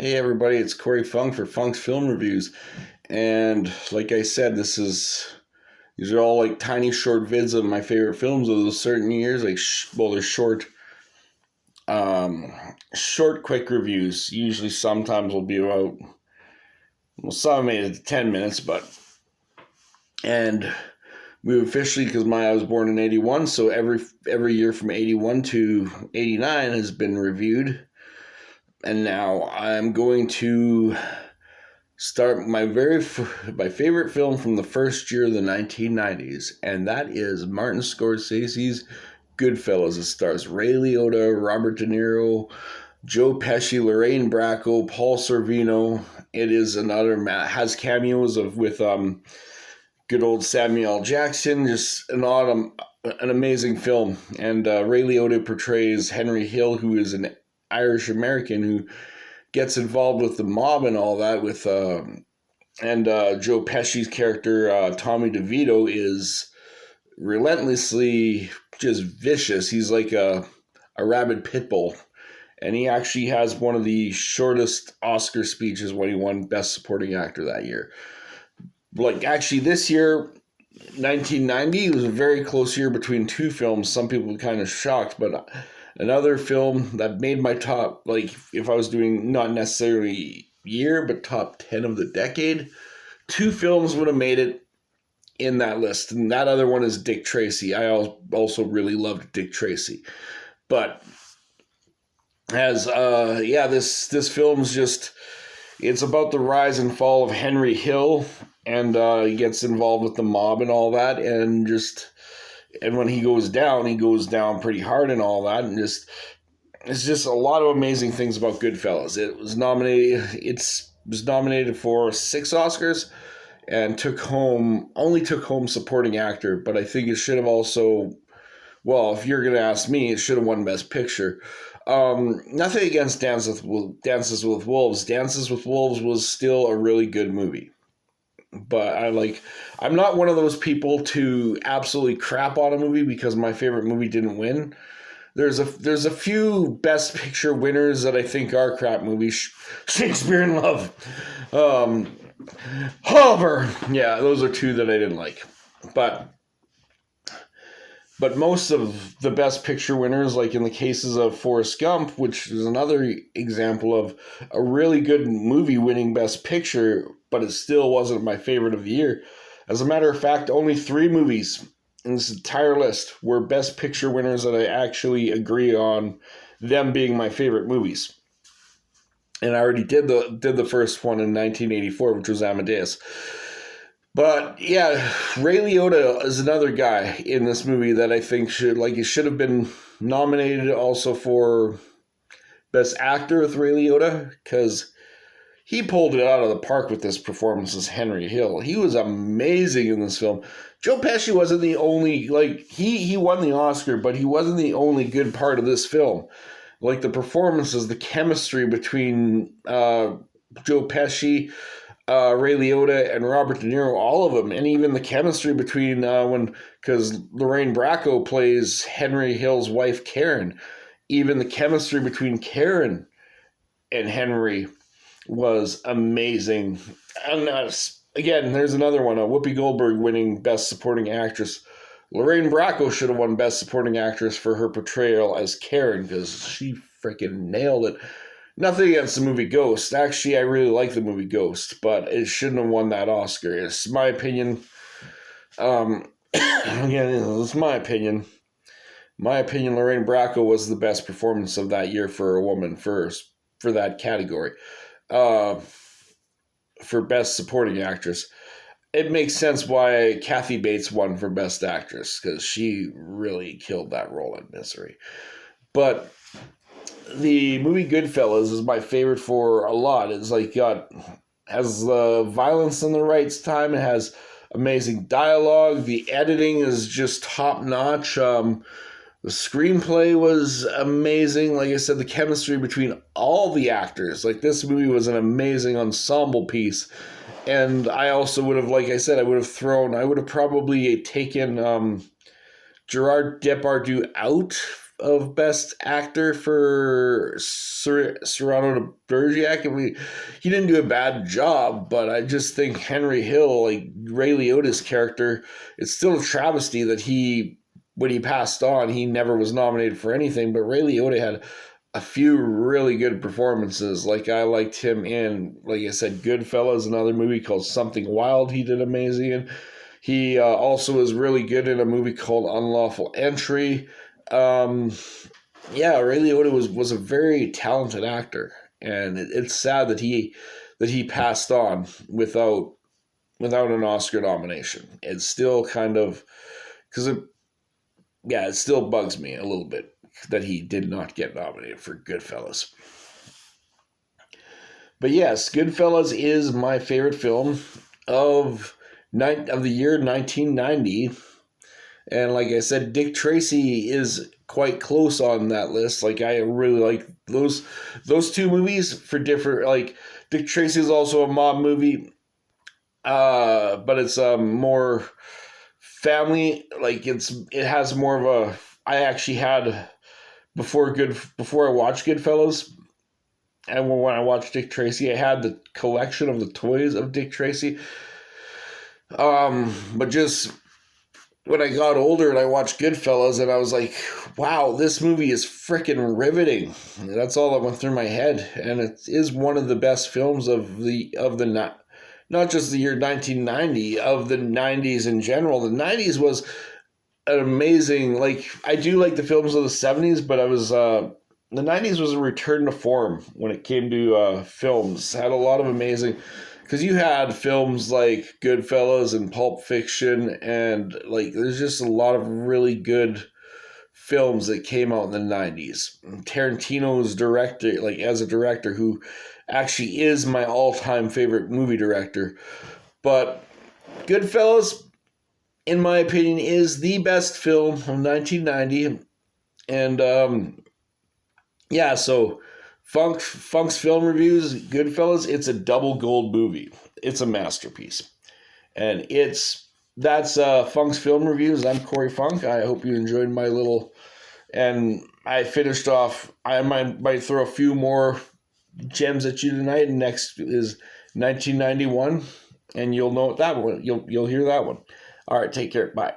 Hey everybody, it's Corey Funk for Funk's Film Reviews. And like I said, these are all like tiny short vids of my favorite films of those certain years. They're um, short, quick reviews. Usually, sometimes will be about some made it to 10 minutes, but and we officially because I was born in '81, so every year from '81 to '89 has been reviewed, and now I'm going to start my favorite film from the first year of the 1990s, and that is Martin Scorsese's Goodfellas. It stars Ray Liotta, Robert De Niro, Joe Pesci, Lorraine Bracco, Paul Sorvino. It is has cameos of with good old Samuel L. Jackson. Just an amazing film, and Ray Liotta portrays Henry Hill, who is an Irish American who gets involved with the mob and all that Joe Pesci's character Tommy DeVito is relentlessly just vicious. He's like a rabid pit bull, and he actually has one of the shortest Oscar speeches when he won Best Supporting Actor that year. Like actually this year 1990 it was a very close year between two films. Some people were kind of shocked, but another film that made my top, like if I was doing not necessarily year, but top 10 of the decade, two films would have made it in that list. And that other one is Dick Tracy. I also really loved Dick Tracy. But this film's just, it's about the rise and fall of Henry Hill, and he gets involved with the mob and all that, and when he goes down pretty hard and all that, and it's just a lot of amazing things about Goodfellas. It was nominated for 6 Oscars and only took home supporting actor, but I think it should have also, well, if you're gonna ask me, it should have won Best Picture. Nothing against Dances with Wolves. Dances with Wolves was still a really good movie. But I'm not one of those people to absolutely crap on a movie because my favorite movie didn't win. There's a few Best Picture winners that I think are crap movies. Shakespeare in Love. However, yeah, those are two that I didn't like. But most of the Best Picture winners, like in the cases of Forrest Gump, which is another example of a really good movie winning Best Picture, but it still wasn't my favorite of the year. As a matter of fact, only 3 movies in this entire list were Best Picture winners that I actually agree on them being my favorite movies. And I already did the first one in 1984, which was Amadeus. But yeah, Ray Liotta is another guy in this movie that I think should have been nominated also for Best Actor with Ray Liotta, because he pulled it out of the park with this performance as Henry Hill. He was amazing in this film. Joe Pesci wasn't the only, he won the Oscar, but he wasn't the only good part of this film. Like the performances, the chemistry between Joe Pesci, Ray Liotta, and Robert De Niro, all of them, and even the chemistry between because Lorraine Bracco plays Henry Hill's wife Karen, even the chemistry between Karen and Henry was amazing. And again, there's another one, Whoopi Goldberg winning Best Supporting Actress. Lorraine Bracco should have won Best Supporting Actress for her portrayal as Karen, because she freaking nailed it. Nothing against the movie Ghost. Actually, I really like the movie Ghost, but it shouldn't have won that Oscar. It's my opinion. Again, it's my opinion. My opinion, Lorraine Bracco was the best performance of that year for a woman for that category. For Best Supporting Actress. It makes sense why Kathy Bates won for Best Actress, because she really killed that role in Misery. But the movie Goodfellas is my favorite for a lot. It's has the violence in the right time. It has amazing dialogue. The editing is just top notch. The screenplay was amazing. Like I said, the chemistry between all the actors. Like, this movie was an amazing ensemble piece. And I also would have, like I said, I would have probably taken Gerard Depardieu out of Best Actor for Cyrano de Bergerac. I mean, he didn't do a bad job, but I just think Henry Hill, like Ray Liotta's character, it's still a travesty that when he passed on, he never was nominated for anything. But Ray Liotta had a few really good performances. Like I liked him in, like I said, Goodfellas, another movie called Something Wild. He did amazing in. He also was really good in a movie called Unlawful Entry. Um, yeah, Ray Liotta was a very talented actor, and it's sad that he passed on without an Oscar nomination. It's still kind of because it still bugs me a little bit that he did not get nominated for Goodfellas. But yes, Goodfellas is my favorite film of of the year 1990. And like I said, Dick Tracy is quite close on that list. Like I really like those two movies for different. Like Dick Tracy is also a mob movie, but it's more family. Like it has more of a. I actually had before I watched Goodfellas. And when I watched Dick Tracy, I had the collection of the toys of Dick Tracy. But just when I got older and I watched Goodfellas, and I was like, wow, this movie is freaking riveting. That's all that went through my head. And it is one of the best films of the not just the year 1990, of the 90s in general. The 90s was an amazing, like, I do like the films of the 70s, but the 90s was a return to form when it came to films. Had a lot of amazing, because you had films like Goodfellas and Pulp Fiction, and like there's just a lot of really good films that came out in the 90s. Tarantino's director, like as a director, who actually is my all-time favorite movie director. But Goodfellas, in my opinion, is the best film of 1990. And yeah, so Funk's Film Reviews, Goodfellas, it's a double gold movie. It's a masterpiece. And that's Funk's Film Reviews. I'm Corey Funk. I hope you enjoyed my little, and I finished off, I might throw a few more gems at you tonight. Next is 1991, and you'll know that one. You'll hear that one. All right, take care. Bye.